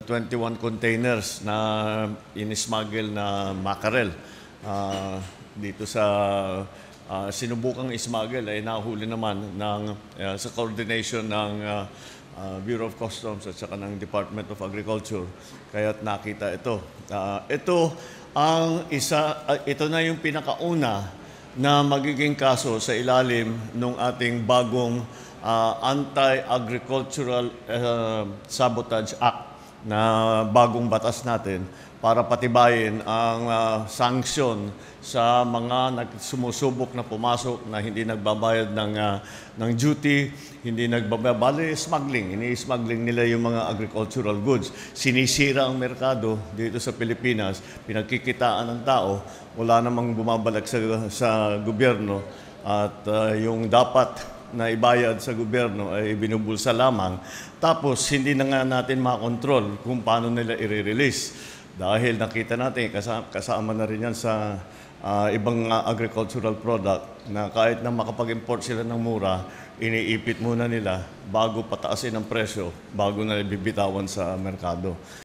21 containers na inismuggle na mackerel dito sa sinubukang ismuggle ay nahuli naman sa coordination ng Bureau of Customs at saka ng Department of Agriculture. Kaya't nakita ito. Ito na yung pinakauna na magiging kaso sa ilalim ng ating bagong Anti-Agricultural Sabotage Act na bagong batas natin para patibayin ang sanksyon sa mga sumusubok na pumasok na hindi nagbabayad ng duty, hindi nagbabayad, ini-smuggling nila yung mga agricultural goods. Sinisira ang merkado dito sa Pilipinas, pinagkikitaan ng tao, wala namang bumabalik sa gobyerno at yung dapat na ibayad sa gobyerno ay binubulsa lamang. Tapos hindi na nga natin makontrol kung paano nila i-release. Dahil nakita natin, kasama na rin yan sa ibang agricultural product na kahit na makapag-import sila ng mura, iniipit muna nila bago pataasin ang presyo, bago na bibitawan sa merkado.